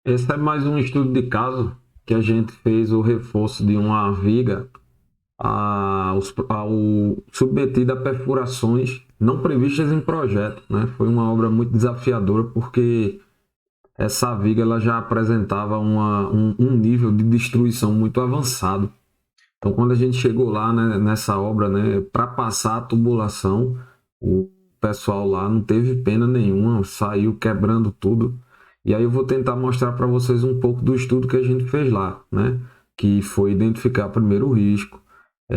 Esse é mais um estudo de caso que a gente fez o reforço de uma viga ao submetida a perfurações não previstas em projeto, né? Foi uma obra muito desafiadora porque essa viga ela já apresentava um nível de destruição muito avançado. Então, quando a gente chegou lá, né, nessa obra, né, para passar a tubulação, o pessoal lá não teve pena nenhuma, saiu quebrando tudo. E aí eu vou tentar mostrar para vocês um pouco do estudo que a gente fez lá, né, que foi identificar primeiro o risco,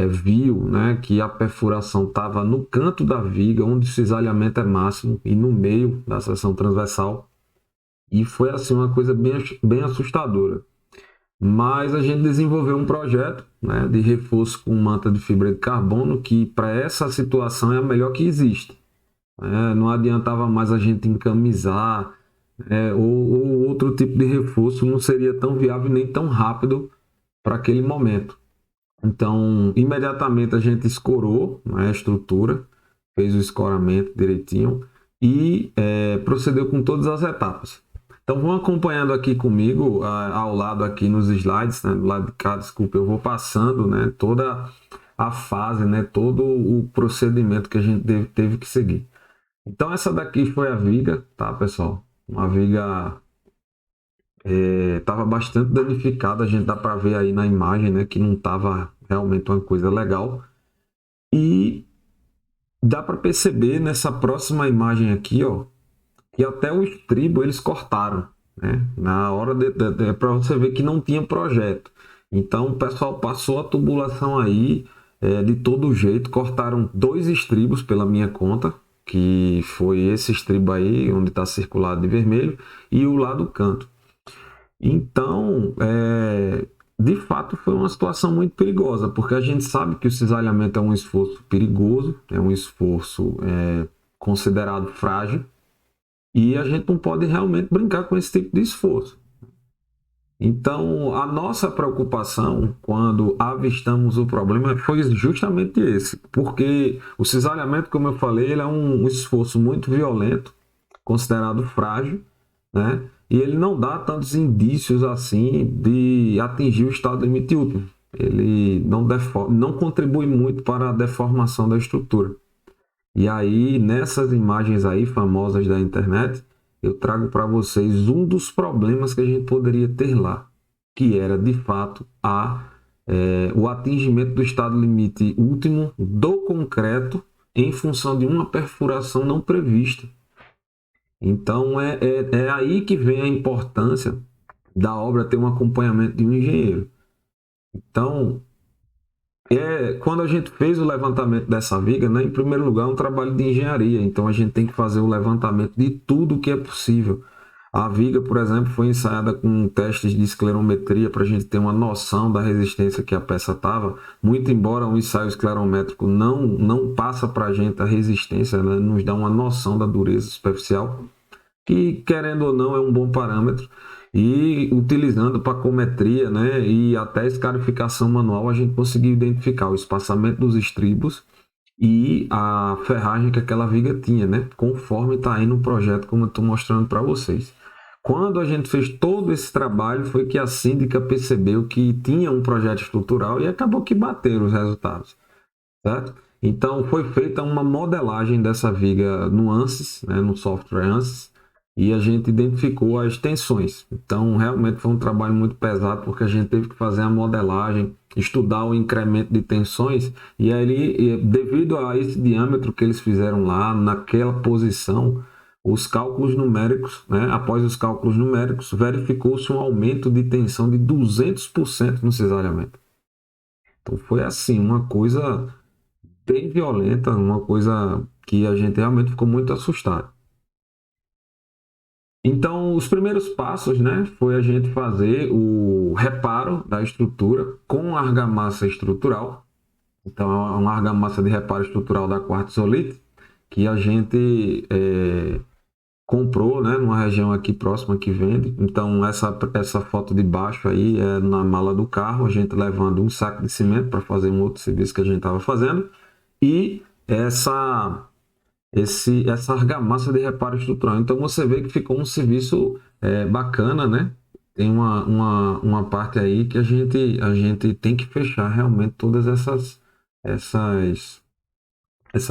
viu, né, que a perfuração estava no canto da viga, onde o cisalhamento é máximo, e no meio da seção transversal. E foi assim uma coisa bem assustadora. Mas a gente desenvolveu um projeto, né, de reforço com manta de fibra de carbono que para essa situação é a melhor que existe. Não adiantava mais a gente encamisar, ou outro tipo de reforço não seria tão viável nem tão rápido para aquele momento. Então, imediatamente a gente escorou, né, a estrutura, fez o escoramento direitinho e procedeu com todas as etapas. Então, vão acompanhando aqui comigo, ao lado aqui nos slides, né, do lado de cá, desculpa, eu vou passando, né, toda a fase, né, todo o procedimento que a gente teve que seguir. Então, essa daqui foi a viga, tá, pessoal? Uma viga estava bastante danificada, a gente dá para ver aí na imagem, né, que não estava realmente uma coisa legal. E dá para perceber nessa próxima imagem aqui, ó, que até o estribo eles cortaram, né? Na hora para você ver que não tinha projeto. Então o pessoal passou a tubulação aí de todo jeito, cortaram dois estribos pela minha conta, que foi esse estribo aí onde está circulado de vermelho e o lá do canto. Então, de fato, foi uma situação muito perigosa, porque a gente sabe que o cisalhamento é um esforço perigoso, é um esforço considerado frágil, e a gente não pode realmente brincar com esse tipo de esforço. Então, a nossa preocupação quando avistamos o problema foi justamente esse, porque o cisalhamento, como eu falei, ele é um esforço muito violento, considerado frágil, né? E ele não dá tantos indícios assim de atingir o estado limite último. Ele não contribui muito para a deformação da estrutura. E aí, nessas imagens aí famosas da internet, eu trago para vocês um dos problemas que a gente poderia ter lá, que era de fato o atingimento do estado limite último do concreto em função de uma perfuração não prevista. Então é aí que vem a importância da obra ter um acompanhamento de um engenheiro. Então, quando a gente fez o levantamento dessa viga, né, em primeiro lugar, é um trabalho de engenharia. Então, a gente tem que fazer o levantamento de tudo que é possível. A viga, por exemplo, foi ensaiada com testes de esclerometria para a gente ter uma noção da resistência que a peça estava. Muito embora um ensaio esclerométrico não passa para a gente a resistência, né, nos dá uma noção da dureza superficial, que querendo ou não é um bom parâmetro. E utilizando pacometria, né, e até escarificação manual, a gente conseguiu identificar o espaçamento dos estribos e a ferragem que aquela viga tinha, né, conforme está aí no projeto, como eu estou mostrando para vocês. Quando a gente fez todo esse trabalho, foi que a síndica percebeu que tinha um projeto estrutural e acabou que bateram os resultados, certo? Então foi feita uma modelagem dessa viga no ANSYS, né, no software ANSYS, e a gente identificou as tensões. Então realmente foi um trabalho muito pesado, porque a gente teve que fazer a modelagem, estudar o incremento de tensões, e aí, devido a esse diâmetro que eles fizeram lá, naquela posição, os cálculos numéricos, né, após os cálculos numéricos, verificou-se um aumento de tensão de 200% no cisalhamento. Então foi assim, uma coisa bem violenta, uma coisa que a gente realmente ficou muito assustado. Então, os primeiros passos, né, foi a gente fazer o reparo da estrutura com argamassa estrutural. Então, é uma argamassa de reparo estrutural da Quartzolite que a gente comprou, né, numa região aqui próxima que vende. Então, essa foto de baixo aí é na mala do carro, a gente levando um saco de cimento para fazer um outro serviço que a gente estava fazendo. E essa argamassa de reparo estrutural. Então você vê que ficou um serviço bacana, né? tem uma parte aí que a gente tem que fechar realmente todas essas, essa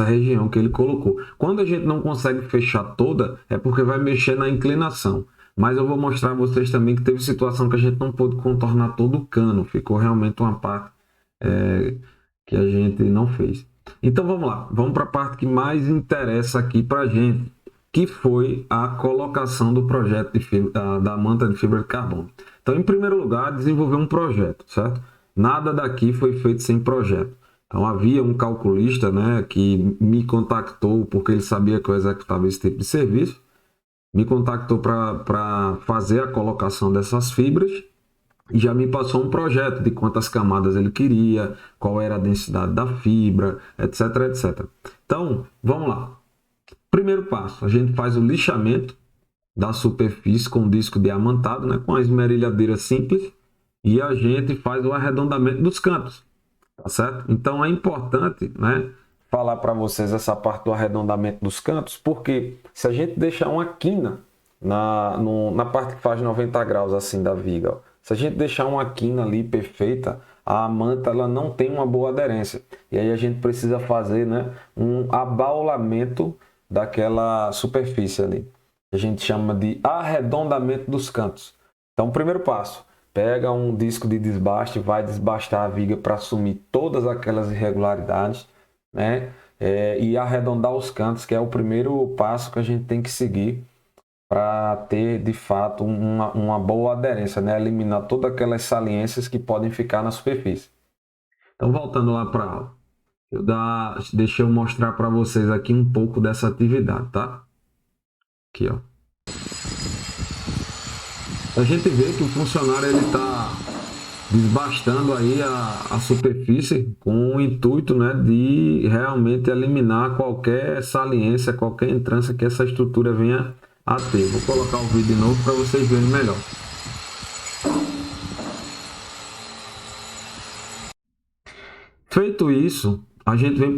região que ele colocou. Quando a gente não consegue fechar toda, é porque vai mexer na inclinação. Mas eu vou mostrar a vocês também que teve situação que a gente não pôde contornar todo o cano. Ficou realmente uma parte que a gente não fez. Então vamos lá, vamos para a parte que mais interessa aqui para a gente, que foi a colocação do projeto da manta de fibra de carbono. Então, em primeiro lugar, desenvolver um projeto, certo? Nada daqui foi feito sem projeto. Então, havia um calculista, né, que me contactou porque ele sabia que eu executava esse tipo de serviço, me contactou para fazer a colocação dessas fibras e já me passou um projeto de quantas camadas ele queria, qual era a densidade da fibra, etc, etc. Então, vamos lá. Primeiro passo, a gente faz o lixamento da superfície com disco diamantado, né, com a esmerilhadeira simples, e a gente faz o arredondamento dos cantos, tá certo? Então é importante, né, falar para vocês essa parte do arredondamento dos cantos, porque se a gente deixar uma quina na parte que faz 90 graus assim da viga, ó, se a gente deixar uma quina ali perfeita, a manta ela não tem uma boa aderência. E aí a gente precisa fazer, né, um abaulamento daquela superfície ali. A gente chama de arredondamento dos cantos. Então, o primeiro passo, pega um disco de desbaste, vai desbastar a viga para assumir todas aquelas irregularidades, né? E arredondar os cantos, que é o primeiro passo que a gente tem que seguir para ter, de fato, uma boa aderência, né? Eliminar todas aquelas saliências que podem ficar na superfície. Então, voltando lá para a aula, deixa eu mostrar para vocês aqui um pouco dessa atividade, tá? Aqui, ó. A gente vê que o funcionário ele está desbastando aí a superfície com o intuito, né, de realmente eliminar qualquer saliência, qualquer entrância que essa estrutura venha a ter. Vou colocar o vídeo de novo para vocês verem melhor. Feito isso, a gente vem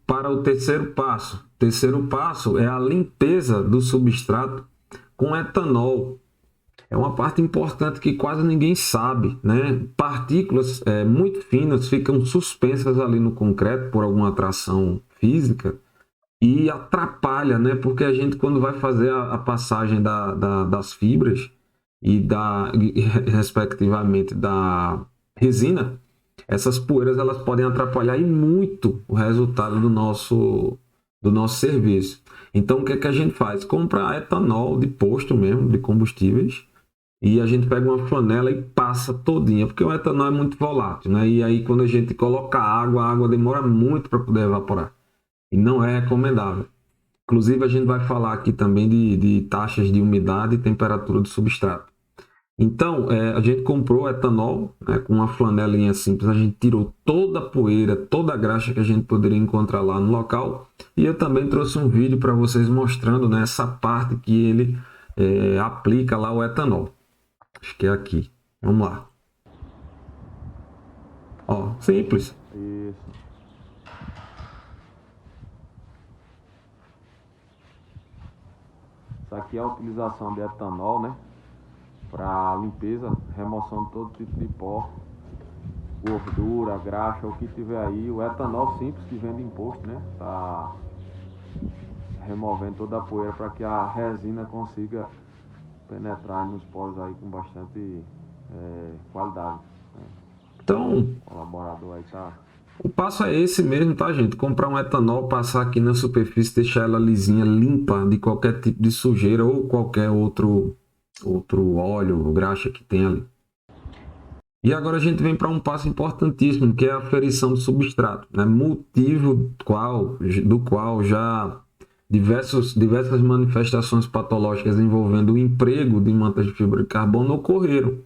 para o terceiro passo. O terceiro passo é a limpeza do substrato com etanol. É uma parte importante que quase ninguém sabe, né? Partículas muito finas ficam suspensas ali no concreto por alguma atração física e atrapalha, né? Porque a gente, quando vai fazer a passagem das fibras respectivamente, da resina, essas poeiras elas podem atrapalhar e muito o resultado do nosso serviço. Então, o que é que a gente faz? Compra etanol de posto mesmo, de combustíveis, e a gente pega uma flanela e passa todinha, porque o etanol é muito volátil, né? E aí quando a gente coloca água, a água demora muito para poder evaporar. E não é recomendável. Inclusive a gente vai falar aqui também de taxas de umidade e temperatura do substrato. Então, a gente comprou etanol, né, com uma flanelinha simples, a gente tirou toda a poeira, toda a graxa que a gente poderia encontrar lá no local. E eu também trouxe um vídeo para vocês mostrando, né, essa parte que ele aplica lá o etanol. Acho que é aqui. Vamos lá. Ó, simples. Isso. Isso aqui é a utilização de etanol, né? Para limpeza, remoção de todo tipo de pó, gordura, graxa, o que tiver aí. O etanol simples que vende em posto, né? Tá removendo toda a poeira para que a resina consiga penetrar nos poros aí com bastante qualidade, né? Então, O colaborador aí tá. o passo é esse mesmo, tá, gente? Comprar um etanol, passar aqui na superfície, deixar ela lisinha, limpa de qualquer tipo de sujeira ou qualquer outro óleo ou graxa que tem ali. E agora a gente vem para um passo importantíssimo, que é a aferição do substrato, né? Motivo do qual já diversas manifestações patológicas envolvendo o emprego de mantas de fibra de carbono ocorreram.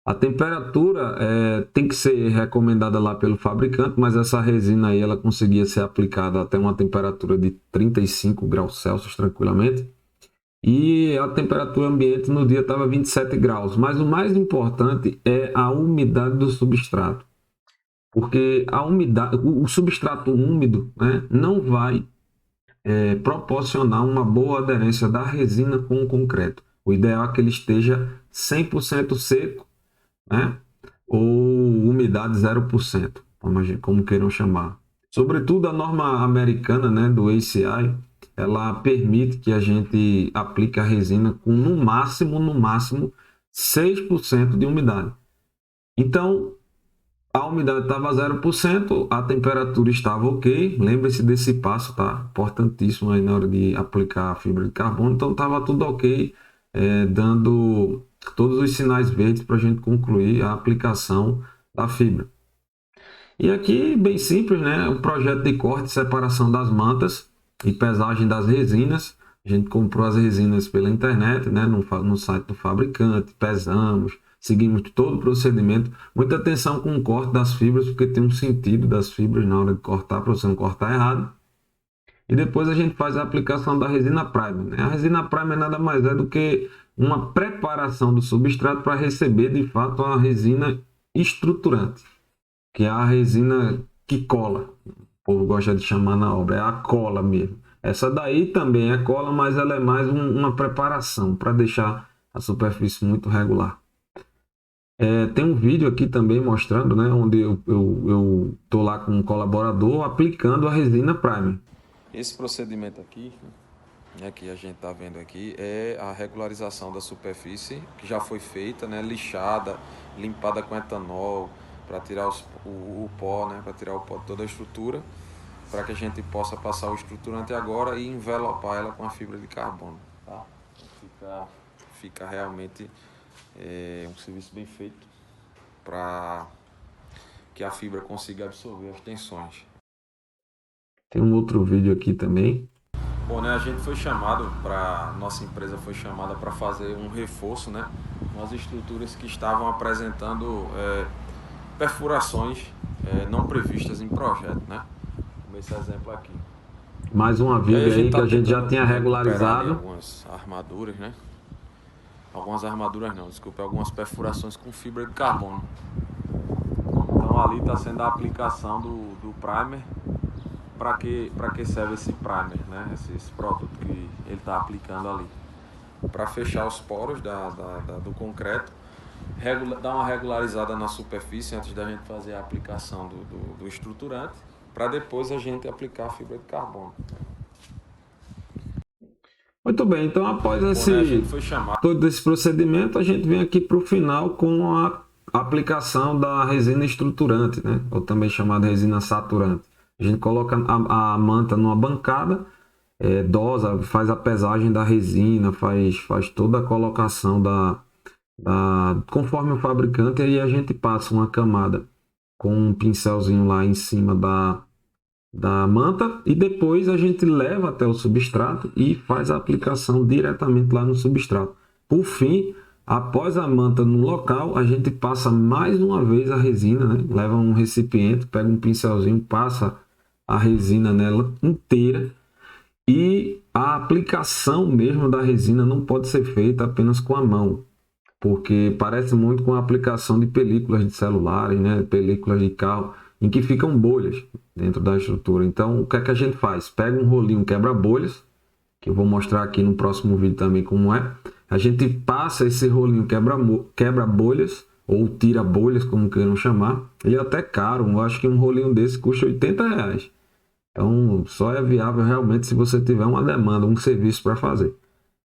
A temperatura tem que ser recomendada lá pelo fabricante, mas essa resina aí ela conseguia ser aplicada até uma temperatura de 35 graus Celsius tranquilamente. E a temperatura ambiente no dia estava 27 graus. Mas o mais importante é a umidade do substrato. Porque a umidade, o substrato úmido, né, não vai proporcionar uma boa aderência da resina com o concreto. O ideal é que ele esteja 100% seco, né? Ou umidade 0%, como queiram chamar. Sobretudo a norma americana, né, do ACI, ela permite que a gente aplique a resina com no máximo 6% de umidade. Então, a umidade estava 0%, a temperatura estava ok. Lembre-se desse passo, tá? Importantíssimo aí na hora de aplicar a fibra de carbono. Então, estava tudo ok, dando todos os sinais verdes para a gente concluir a aplicação da fibra. E aqui, bem simples, né? O projeto de corte e separação das mantas e pesagem das resinas. A gente comprou as resinas pela internet, né? No site do fabricante, pesamos, seguimos todo o procedimento. Muita atenção com o corte das fibras, porque tem um sentido das fibras na hora de cortar, para você não cortar errado. E depois a gente faz a aplicação da resina primer, né? A resina primer nada mais é do que uma preparação do substrato para receber, de fato, a resina estruturante, que é a resina que cola. O povo gosta de chamar na obra, é a cola mesmo. Essa daí também é cola, mas ela é mais uma preparação para deixar a superfície muito regular. Tem um vídeo aqui também mostrando, né, onde eu tô lá com um colaborador aplicando a resina primer. Esse procedimento aqui, né, que a gente está vendo aqui, é a regularização da superfície, que já foi feita, né, lixada, limpada com etanol, para tirar o pó, né, para tirar o pó de toda a estrutura, para que a gente possa passar o estruturante agora e envelopar ela com a fibra de carbono. Tá? Fica realmente um serviço bem feito para que a fibra consiga absorver as tensões. Tem um outro vídeo aqui também. Bom, né, a gente foi chamado nossa empresa foi chamada para fazer um reforço, né, nas estruturas que estavam apresentando perfurações não previstas em projeto, né, como esse exemplo aqui. Mais uma viga aí que a gente já tinha regularizado. Algumas armaduras, né, algumas perfurações com fibra de carbono. Então ali está sendo a aplicação do primer. Para que serve esse primer, né? Esse produto que ele está aplicando ali? Para fechar os poros do concreto, dar uma regularizada na superfície antes da gente fazer a aplicação do estruturante, para depois a gente aplicar a fibra de carbono. Muito bem, então após todo esse procedimento, a gente vem aqui para o final com a aplicação da resina estruturante, né? Ou também chamada resina saturante. A gente coloca a manta numa bancada, dosa, faz a pesagem da resina, faz toda a colocação conforme o fabricante, e aí a gente passa uma camada com um pincelzinho lá em cima da manta, e depois a gente leva até o substrato e faz a aplicação diretamente lá no substrato. Por fim, após a manta no local, a gente passa mais uma vez a resina, né? Leva um recipiente, pega um pincelzinho, passa a resina nela inteira, e a aplicação mesmo da resina não pode ser feita apenas com a mão, porque parece muito com a aplicação de películas de celulares, né? Películas de carro, em que ficam bolhas dentro da estrutura. Então, o que é que a gente faz? Pega um rolinho quebra-bolhas, que eu vou mostrar aqui no próximo vídeo também como é. A gente passa esse rolinho quebra-bolhas, ou tira-bolhas, como queiram chamar. Ele é até caro, eu acho que um rolinho desse custa R$80. Então, só é viável realmente se você tiver uma demanda, um serviço para fazer.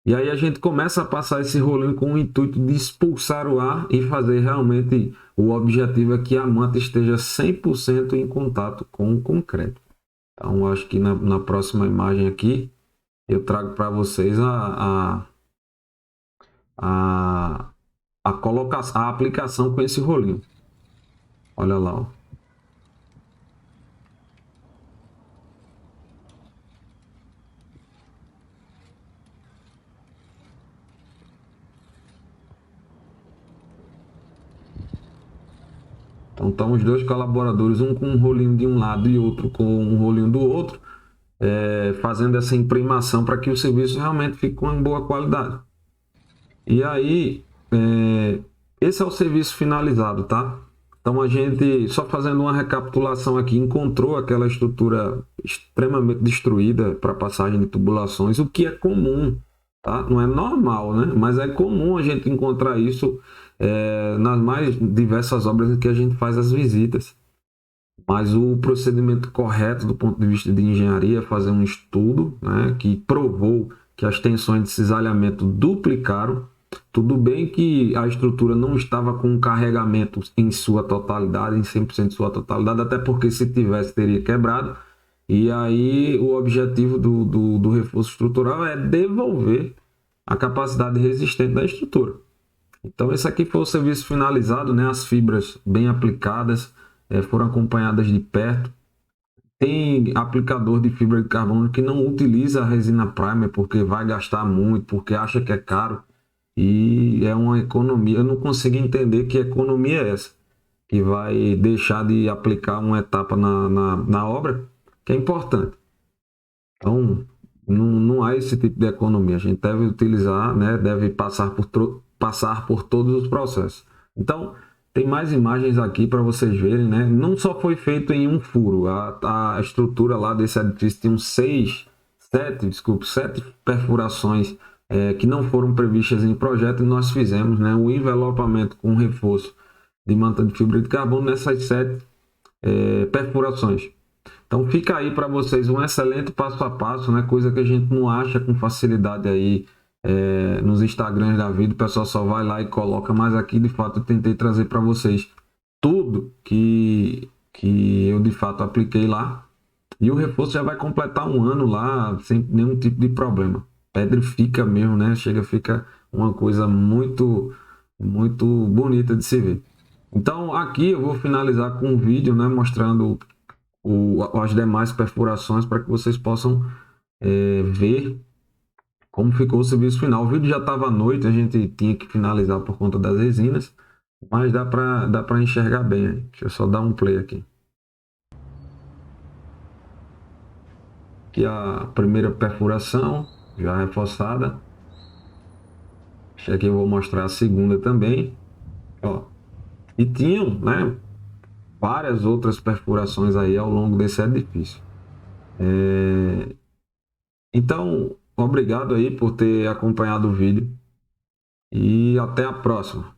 E aí a gente começa a passar esse rolinho com o intuito de expulsar o ar e fazer realmente, o objetivo é que a manta esteja 100% em contato com o concreto. Então, acho que na próxima imagem aqui, eu trago para vocês a aplicação com esse rolinho. Olha lá, ó. Então estão os dois colaboradores, um com um rolinho de um lado e outro com um rolinho do outro, fazendo essa imprimação para que o serviço realmente fique com uma boa qualidade. E aí, esse é o serviço finalizado, tá? Então a gente, só fazendo uma recapitulação aqui, encontrou aquela estrutura extremamente destruída para passagem de tubulações, o que é comum tá? Não é normal, né? Mas é comum a gente encontrar isso nas mais diversas obras em que a gente faz as visitas. Mas o procedimento correto do ponto de vista de engenharia é fazer um estudo, né, que provou que as tensões de cisalhamento duplicaram. Tudo bem que a estrutura não estava com um carregamento em sua totalidade, em 100% de sua totalidade, até porque se tivesse teria quebrado. E aí o objetivo do reforço estrutural é devolver a capacidade resistente da estrutura. Então esse aqui foi o serviço finalizado, né? As fibras bem aplicadas, foram acompanhadas de perto. Tem aplicador de fibra de carbono que não utiliza a resina primer porque vai gastar muito, porque acha que é caro e é uma economia. Eu não consigo entender que economia é essa, que vai deixar de aplicar uma etapa na obra, que é importante. Então, não há esse tipo de economia. A gente deve utilizar, né, deve passar por todos os processos. Então, tem mais imagens aqui para vocês verem, né? Não só foi feito em um furo. A estrutura lá desse edifício tem sete perfurações que não foram previstas em projeto e nós fizemos, né, o envelopamento com reforço de manta de fibra de carbono nessas 7 perfurações. Então fica aí para vocês um excelente passo a passo, né? Coisa que a gente não acha com facilidade aí nos Instagrams da vida. O pessoal só vai lá e coloca, mas aqui de fato eu tentei trazer para vocês tudo que eu de fato apliquei lá. E o reforço já vai completar um ano lá sem nenhum tipo de problema. Pedrifica mesmo, né? Fica uma coisa muito bonita de se ver. Então aqui eu vou finalizar com um vídeo, né, mostrando as demais perfurações para que vocês possam ver como ficou o serviço final. O vídeo já estava à noite, a gente tinha que finalizar por conta das resinas, mas dá para enxergar bem. Deixa eu só dar um play aqui. Aqui a primeira perfuração, já reforçada. Aqui eu vou mostrar a segunda também. Ó. E tinham, né, várias outras perfurações aí ao longo desse edifício. Então, obrigado aí por ter acompanhado o vídeo e até a próxima.